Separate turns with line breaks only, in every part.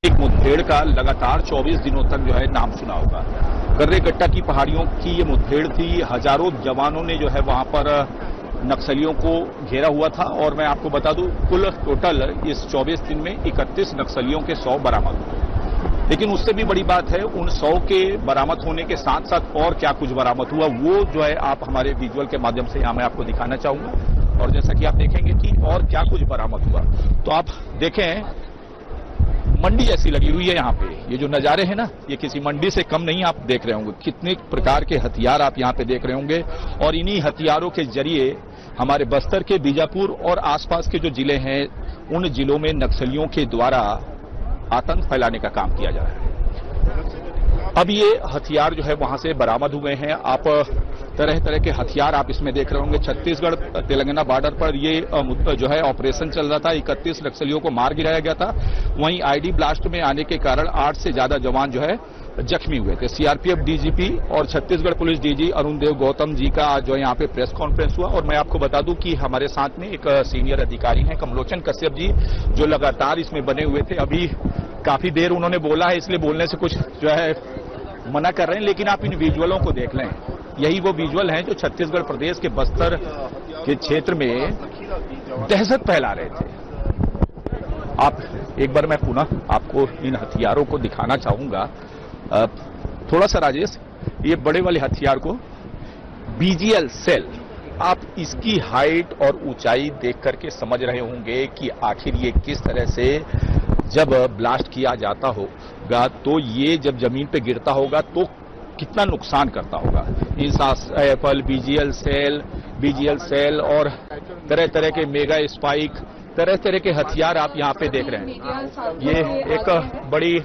एक मुठभेड़ का लगातार 24 दिनों तक जो है नाम सुना होगा। कर्रेगट्टा की पहाड़ियों की ये मुठभेड़ थी। हजारों जवानों ने जो है वहां पर नक्सलियों को घेरा हुआ था और मैं आपको बता दूं कुल टोटल इस 24 दिन में 31 नक्सलियों के 100 बरामद हुए। लेकिन उससे भी बड़ी बात है उन 100 के बरामद होने के साथ साथ और क्या कुछ बरामद हुआ वो जो है आप हमारे विजुअल के माध्यम से यहां मैं आपको दिखाना चाहूंगा। और जैसा कि आप देखेंगे कि और क्या कुछ बरामद हुआ तो आप देखें मंडी जैसी लगी हुई है यहाँ पे। ये जो नजारे हैं ना ये किसी मंडी से कम नहीं आप देख रहे होंगे। कितने प्रकार के हथियार आप यहाँ पे देख रहे होंगे और इन्हीं हथियारों के जरिए हमारे बस्तर के बीजापुर और आसपास के जो जिले हैं उन जिलों में नक्सलियों के द्वारा आतंक फैलाने का काम किया जा रहा है। अब ये हथियार जो है वहां से बरामद हुए हैं। आप तरह तरह के हथियार आप इसमें देख रहे होंगे। छत्तीसगढ़ तेलंगाना बॉर्डर पर ये जो है ऑपरेशन चल रहा था। 31 नक्सलियों को मार गिराया गया था। वहीं आईडी ब्लास्ट में आने के कारण 8 से ज्यादा जवान जो है जख्मी हुए थे। सीआरपीएफ डीजीपी और छत्तीसगढ़ पुलिस डीजी अरुण देव गौतम जी का आज जो है यहाँ पे प्रेस कॉन्फ्रेंस हुआ। और मैं आपको बता दूं कि हमारे साथ में एक सीनियर अधिकारी हैं कमलोचन कश्यप जी जो लगातार इसमें बने हुए थे। अभी काफी देर उन्होंने बोला है इसलिए बोलने से कुछ जो है मना कर रहे हैं, लेकिन आप इन विजुअलों को देख लें। यही वो विजुअल हैं जो छत्तीसगढ़ प्रदेश के बस्तर के क्षेत्र में दहशत फैला रहे थे। आप एक बार मैं पुनः आपको इन हथियारों को दिखाना चाहूंगा। थोड़ा सा राजेश ये बड़े वाले हथियार को बीजीएल सेल आप इसकी हाइट और ऊंचाई देख करके समझ रहे होंगे कि आखिर ये किस तरह से जब ब्लास्ट किया जाता होगा तो ये जब जमीन पे गिरता होगा तो कितना नुकसान करता होगा। इंसास बीजीएल सेल और तरह तरह के मेगा स्पाइक तरह तरह के हथियार आप यहाँ पे देख रहे हैं। ये एक बड़ी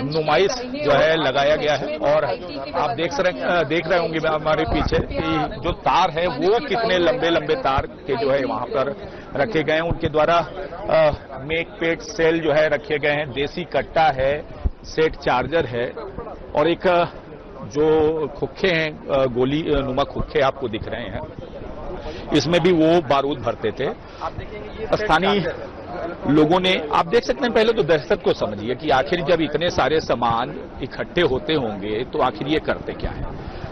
नुमाइश जो है लगाया गया है और आप देख रहे होंगे हमारे पीछे कि जो तार है वो कितने लंबे लंबे तार के जो है वहां पर रखे गए हैं। उनके द्वारा मेक पेट सेल जो है रखे गए हैं। देसी कट्टा है, सेट चार्जर है और एक जो खुखे हैं गोली नुमा खुखे आपको दिख रहे हैं इसमें भी वो बारूद भरते थे। स्थानीय लोगों ने आप देख सकते हैं पहले तो दहशत को समझिए कि आखिर जब इतने सारे सामान इकट्ठे होते होंगे तो आखिर ये करते क्या है।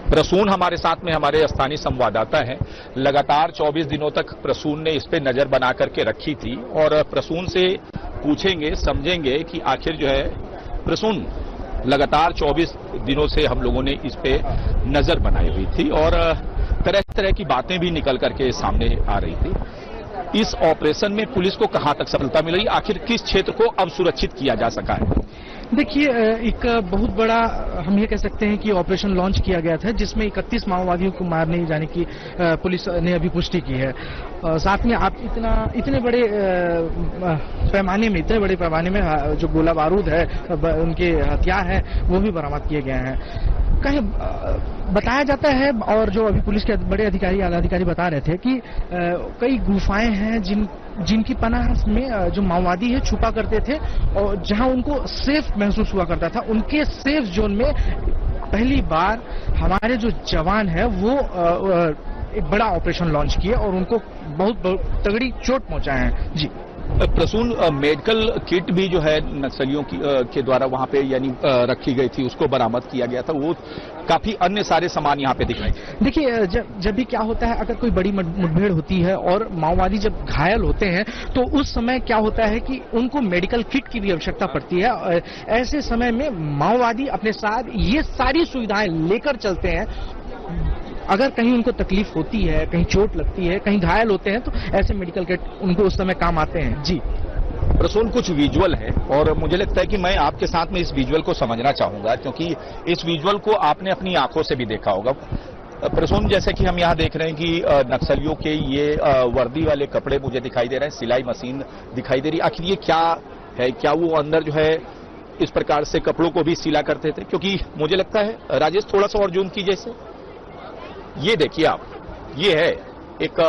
प्रसून हमारे साथ में हमारे स्थानीय संवाददाता हैं। लगातार 24 दिनों तक प्रसून ने इस पे नजर बना करके रखी थी और प्रसून से पूछेंगे समझेंगे कि आखिर जो है प्रसून लगातार 24 दिनों से हम लोगों ने इस पे नजर बनाई हुई थी और तरह तरह की बातें भी निकल करके सामने आ रही थी। इस ऑपरेशन में पुलिस को कहां तक सफलता मिल रही, आखिर किस क्षेत्र को अब सुरक्षित किया जा सका है?
देखिए एक बहुत बड़ा हम ये कह सकते हैं कि ऑपरेशन लॉन्च किया गया था जिसमें 31 माओवादियों को मारने जाने की पुलिस ने अभी पुष्टि की है। साथ में आप इतने बड़े पैमाने में जो गोला बारूद है उनके हथियार हैं वो भी बरामद किए गए हैं। कहीं बताया जाता है और जो अभी पुलिस के बड़े आला अधिकारी बता रहे थे कि कई गुफाएं हैं जिनकी पनाह में जो माओवादी है छुपा करते थे और जहां उनको सेफ महसूस हुआ करता था। उनके सेफ जोन में पहली बार हमारे जो जवान है वो एक बड़ा ऑपरेशन लॉन्च किए और उनको बहुत तगड़ी चोट पहुंचाए हैं। जी
प्रसून मेडिकल किट भी जो है नक्सलियों के द्वारा वहां पे यानी रखी गई थी उसको बरामद किया गया था। वो काफी अन्य सारे सामान यहाँ पे दिख रहे हैं।
देखिए जब भी क्या होता है अगर कोई बड़ी मुठभेड़ होती है और माओवादी जब घायल होते हैं तो उस समय क्या होता है कि उनको मेडिकल किट की भी आवश्यकता पड़ती है। ऐसे समय में माओवादी अपने साथ ये सारी सुविधाएं लेकर चलते हैं। अगर कहीं उनको तकलीफ होती है, कहीं चोट लगती है, कहीं घायल होते हैं तो ऐसे मेडिकल किट उनको उस समय काम आते हैं। जी
प्रसून कुछ विजुअल है और मुझे लगता है कि मैं आपके साथ में इस विजुअल को समझना चाहूंगा क्योंकि इस विजुअल को आपने अपनी आंखों से भी देखा होगा। प्रसून जैसे कि हम यहाँ देख रहे हैं कि नक्सलियों के ये वर्दी वाले कपड़े मुझे दिखाई दे रहे हैं, सिलाई मशीन दिखाई दे रही है। आखिर ये क्या है? क्या वो अंदर जो है इस प्रकार से कपड़ों को भी सिला करते थे? क्योंकि मुझे लगता है राजेश थोड़ा सा और जूम कीजिए इसे। ये देखिए आप, ये है एक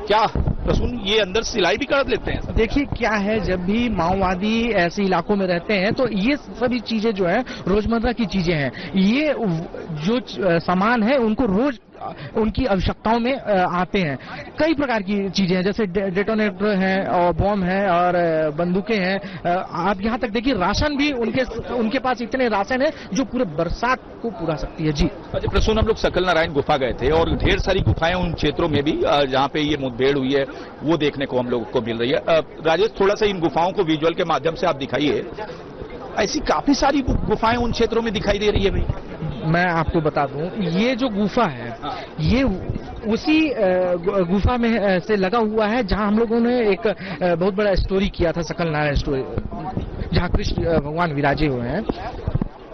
क्या प्रसून ये अंदर सिलाई भी कर लेते हैं?
देखिए क्या है जब भी माओवादी ऐसे इलाकों में रहते हैं तो ये सभी चीजें जो है रोजमर्रा की चीजें हैं। ये जो सामान है उनको रोज उनकी आवश्यकताओं में आते हैं। कई प्रकार की चीजें हैं, जैसे डेटोनेटर है और बॉम्ब है और बंदूकें हैं। आप यहां तक देखिए राशन भी उनके पास इतने राशन है जो पूरे बरसात को पूरा सकती है। जी
अच्छा प्रसून, हम लोग सकल नारायण गुफा गए थे और ढेर सारी गुफाएं उन क्षेत्रों में भी जहां पे ये मुठभेड़ हुई है वो देखने को हम लोग को मिल रही है। राजेश, थोड़ा सा इन गुफाओं को विजुअल के माध्यम से आप दिखाइए। ऐसी काफी सारी गुफाएं उन क्षेत्रों में दिखाई दे रही है भाई।
मैं आपको बता दूं, ये जो गुफा है ये उसी गुफा में से लगा हुआ है जहां हम लोगों ने एक बहुत बड़ा स्टोरी किया था, सकल नारायण स्टोरी, जहां कृष्ण भगवान विराजे हुए हैं।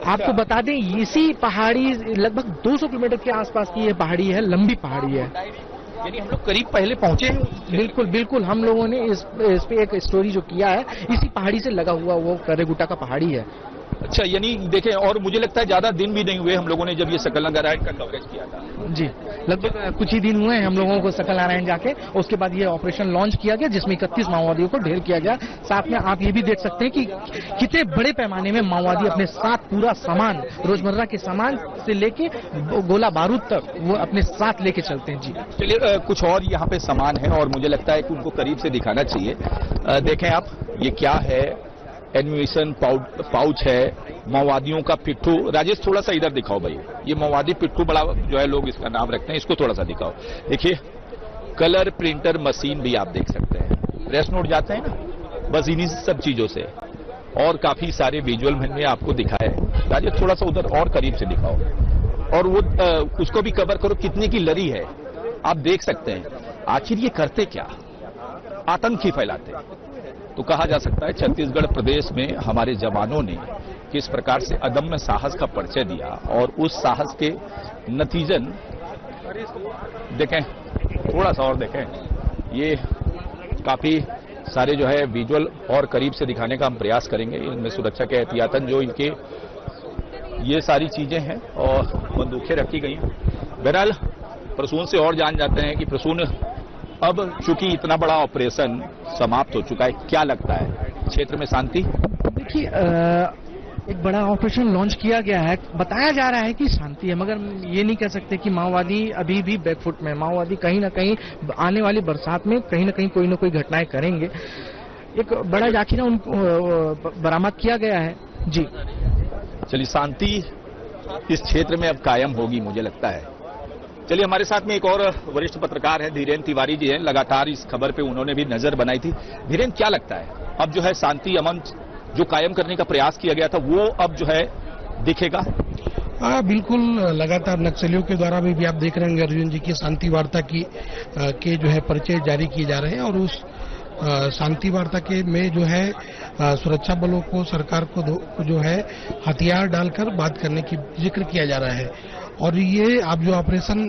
आपको बता दें इसी पहाड़ी लगभग 200 किलोमीटर के आसपास की ये पहाड़ी है, लंबी पहाड़ी है।
यानी हम लोग करीब पहले पहुंचे हैं।
बिल्कुल बिल्कुल, हम लोगों ने इस पे एक स्टोरी जो किया है इसी पहाड़ी से लगा हुआ वो कर्रेगुट्टा का पहाड़ी है।
अच्छा, यानी देखें, और मुझे लगता है ज्यादा दिन भी नहीं हुए हम लोगों ने जब ये सकल नारायण का कवरेज किया था।
जी, लगभग कुछ ही दिन हुए हैं हम लोगों को सकल नारायण जाके। उसके बाद ये ऑपरेशन लॉन्च किया गया जिसमें 31 माओवादियों को ढेर किया गया। साथ में आप ये भी देख सकते हैं कि कितने बड़े पैमाने में माओवादी अपने साथ पूरा सामान, रोजमर्रा के सामान से लेके गोला बारूद तक वो अपने साथ लेके चलते हैं। जी
चलिए, कुछ और यहाँ पे सामान है और मुझे लगता है कि उनको करीब से दिखाना चाहिए। देखें आप, ये क्या है, एम्यूनिशन पाउच है, माओवादियों का पिट्ठू। राजेश, थोड़ा सा इधर दिखाओ भाई, ये माओवादी पिट्ठू बड़ा जो है लोग इसका नाम रखते हैं, इसको थोड़ा सा दिखाओ। देखिए, कलर प्रिंटर मशीन भी आप देख सकते हैं, प्रेस नोट जाते हैं ना, बस इन्हीं सब चीजों से। और काफी सारे विजुअल मैंने आपको दिखाए। राजेश, थोड़ा सा उधर और करीब से दिखाओ और वो उसको भी कवर करो, कितने की लड़ी है आप देख सकते हैं। आखिर ये करते क्या? आतंक ही फैलाते। तो कहा जा सकता है छत्तीसगढ़ प्रदेश में हमारे जवानों ने किस प्रकार से अदम्य साहस का परिचय दिया और उस साहस के नतीजन देखें, थोड़ा सा और देखें। ये काफी सारे जो है विजुअल और करीब से दिखाने का हम प्रयास करेंगे। इनमें सुरक्षा के एहतियातन जो इनके ये सारी चीजें हैं और बंदूकें रखी गई हैं। बहरहाल प्रसून से और जान जाते हैं कि प्रसून, अब चूंकि इतना बड़ा ऑपरेशन समाप्त हो चुका है, क्या लगता है क्षेत्र में शांति?
देखिए, एक बड़ा ऑपरेशन लॉन्च किया गया है, बताया जा रहा है कि शांति है, मगर ये नहीं कह सकते कि माओवादी अभी भी बैकफुट में। माओवादी कहीं ना कहीं आने वाली बरसात में कहीं ना कहीं कोई ना कोई घटनाएं करेंगे। एक बड़ा जाखिरा उनको बरामद किया गया है। जी
चलिए, शांति इस क्षेत्र में अब कायम होगी मुझे लगता है। चलिए, हमारे साथ में एक और वरिष्ठ पत्रकार है, धीरेन्द्र तिवारी जी हैं। लगातार इस खबर पे उन्होंने भी नजर बनाई थी। धीरेन्द्र, क्या लगता है अब जो है शांति अमन जो कायम करने का प्रयास किया गया था वो अब जो है दिखेगा?
हाँ, बिल्कुल। लगातार नक्सलियों के द्वारा भी आप देख रहे हैं अर्जुन जी की शांति वार्ता के जो है परिचय जारी किए जा रहे हैं और उस शांति वार्ता के में जो है सुरक्षा बलों को, सरकार को जो है हथियार डालकर बात करने की जिक्र किया जा रहा है। और ये आप जो ऑपरेशन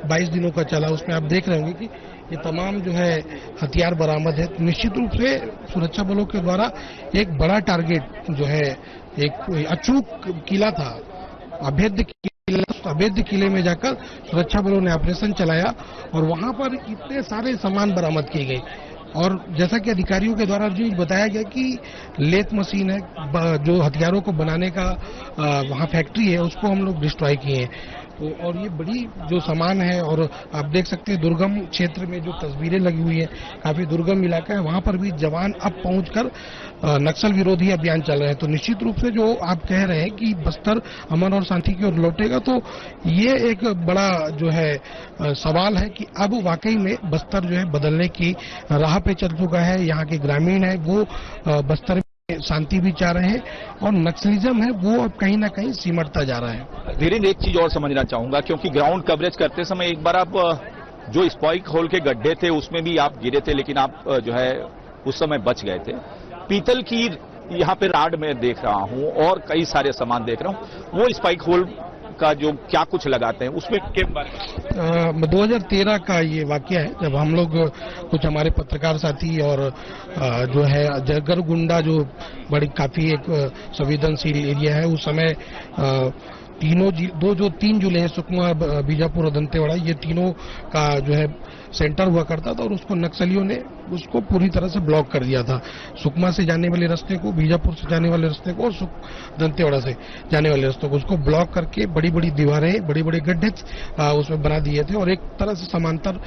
22 दिनों का चला उसमें आप देख रहे होंगे कि ये तमाम जो है हथियार बरामद है। निश्चित रूप से सुरक्षा बलों के द्वारा एक बड़ा टारगेट जो है, एक अचूक किला था, अभेद्य किले में जाकर सुरक्षा बलों ने ऑपरेशन चलाया और वहां पर इतने सारे सामान बरामद किए गए। और जैसा कि अधिकारियों के द्वारा जो बताया गया कि लेथ मशीन है, जो हथियारों को बनाने का वहां फैक्ट्री है, उसको हम लोग डिस्ट्रॉय किए हैं। तो और ये बड़ी जो सामान है, और आप देख सकते हैं दुर्गम क्षेत्र में जो तस्वीरें लगी हुई है, काफी दुर्गम इलाका है, वहां पर भी जवान अब पहुंचकर नक्सल विरोधी अभियान चल रहे हैं। तो निश्चित रूप से जो आप कह रहे हैं कि बस्तर अमन और शांति की ओर लौटेगा, तो ये एक बड़ा जो है सवाल है कि अब वाकई में बस्तर जो है बदलने की राह पे चल चुका है। यहाँ के ग्रामीण है वो बस्तर शांति भी चाह रहे हैं और नक्सलिज्म है वो अब कहीं ना कहीं सिमटता जा रहा है।
धीरेन्द्र, एक चीज और समझना चाहूंगा, क्योंकि ग्राउंड कवरेज करते समय एक बार आप जो स्पाइक होल के गड्ढे थे उसमें भी आप गिरे थे, लेकिन आप जो है उस समय बच गए थे। पीतल की यहाँ पे राड में देख रहा हूँ और कई सारे सामान देख रहा हूँ, वो स्पाइक होल का जो क्या कुछ लगाते हैं उसमें के बारे में?
2013 का ये वाकया है, जब हम लोग कुछ हमारे पत्रकार साथी और जो है जगरगुंडा जो बड़ी काफी एक संवेदनशील एरिया है, उस समय तीन जिले हैं, सुकमा, बीजापुर और दंतेवाड़ा, ये तीनों का जो है सेंटर हुआ करता था और उसको नक्सलियों ने उसको पूरी तरह से ब्लॉक कर दिया था। सुकमा से जाने वाले रास्ते को, बीजापुर से जाने वाले रास्ते को और दंतेवाड़ा से जाने वाले रास्ते को उसको ब्लॉक करके बड़ी बड़ी दीवारें, बड़े बड़े गड्ढे उसमें बना दिए थे और एक तरह से समांतर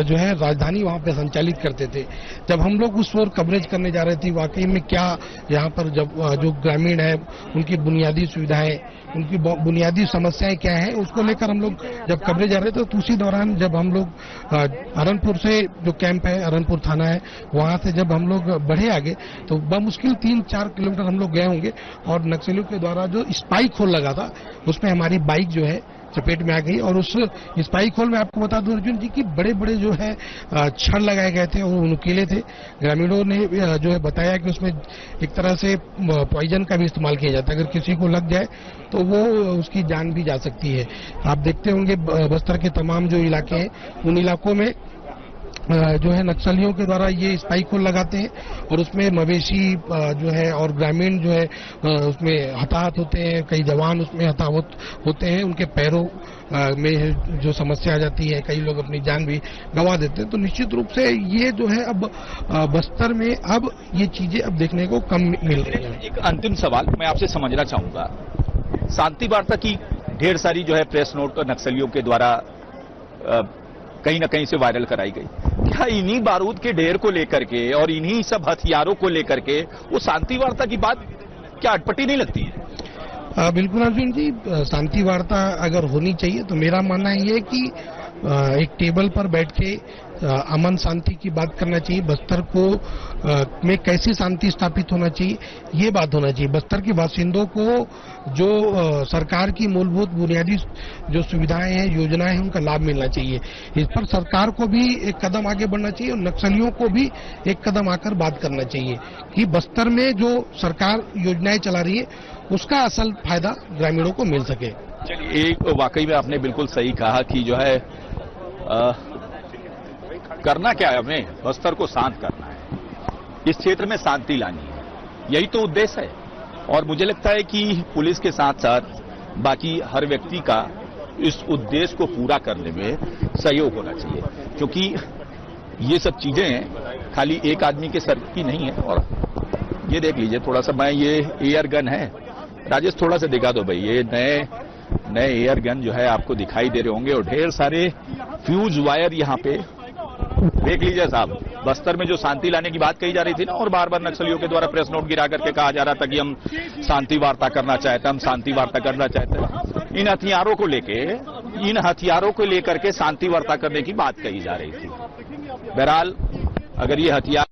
जो है राजधानी वहां पे संचालित करते थे। जब हम लोग उस ओर कवरेज करने जा रहे थे वाकई में क्या यहाँ पर जब जो ग्रामीण है उनकी बुनियादी सुविधाएं, उनकी बुनियादी समस्याएं क्या है, उसको लेकर हम लोग जब कवरेज जा रहे थे तो उसी दौरान जब हम लोग अरनपुर से जो कैंप है, अरनपुर थाना है, वहां से जब हम लोग बढ़े आगे तो बमुश्किल 3-4 किलोमीटर हम लोग गए होंगे और नक्सलियों के द्वारा जो स्पाइक होल लगा था उसमें हमारी बाइक जो है चपेट में आ गई और उस स्पाइक होल में आपको बता दूं अर्जुन जी की बड़े बड़े जो है छड़ लगाए गए थे और वो नुकीले थे। ग्रामीणों ने जो है बताया कि उसमें एक तरह से पॉइजन का भी इस्तेमाल किया जाता है, अगर किसी को लग जाए तो वो उसकी जान भी जा सकती है। आप देखते होंगे बस्तर के तमाम जो इलाके हैं उन इलाकों में जो है नक्सलियों के द्वारा ये स्पाइक होल लगाते हैं और उसमें मवेशी जो है और ग्रामीण जो है उसमें हताहत होते हैं, कई जवान उसमें हताहत होते हैं, उनके पैरों में जो समस्या आ जाती है, कई लोग अपनी जान भी गंवा देते हैं। तो निश्चित रूप से ये जो है अब बस्तर में अब ये चीजें अब देखने को कम मिल रही है।
एक अंतिम सवाल मैं आपसे समझना चाहूंगा, शांति वार्ता की ढेर सारी जो है प्रेस नोट नक्सलियों के द्वारा कहीं न कहीं से वायरल कराई गई, क्या इन्हीं बारूद के ढेर को लेकर के और इन्हीं सब हथियारों को लेकर के वो शांति वार्ता की बात क्या अटपटी नहीं लगती है?
बिल्कुल अर्जुन जी, शांति वार्ता अगर होनी चाहिए तो मेरा मानना ये है कि एक टेबल पर बैठ के अमन शांति की बात करना चाहिए, बस्तर को में कैसी शांति स्थापित होना चाहिए ये बात होना चाहिए। बस्तर के बासिंदों को जो सरकार की मूलभूत बुनियादी जो सुविधाएं हैं, योजनाएं हैं, उनका लाभ मिलना चाहिए। इस पर सरकार को भी एक कदम आगे बढ़ना चाहिए और नक्सलियों को भी एक कदम आकर बात करना चाहिए कि बस्तर में जो सरकार योजनाएं चला रही है उसका असल फायदा ग्रामीणों को मिल सके।
चलिए, एक वाकई में आपने बिल्कुल सही कहा कि जो है करना क्या है, हमें बस्तर को शांत करना है, इस क्षेत्र में शांति लानी है, यही तो उद्देश्य है। और मुझे लगता है कि पुलिस के साथ साथ बाकी हर व्यक्ति का इस उद्देश्य को पूरा करने में सहयोग होना चाहिए, क्योंकि ये सब चीजें खाली एक आदमी के सर की नहीं है। और ये देख लीजिए थोड़ा सा, मैं ये एयर गन है, राजेश थोड़ा सा दिखा दो भाई, ये नए एयर गन जो है आपको दिखाई दे रहे होंगे और ढेर सारे फ्यूज वायर यहाँ पे देख लीजिए साहब। बस्तर में जो शांति लाने की बात कही जा रही थी ना, और बार बार नक्सलियों के द्वारा प्रेस नोट गिरा करके कहा जा रहा था कि हम शांति वार्ता करना चाहते हैं, हम शांति वार्ता करना चाहते हैं, इन हथियारों को लेकर के शांति वार्ता करने की बात कही जा रही थी। बहरहाल अगर ये हथियार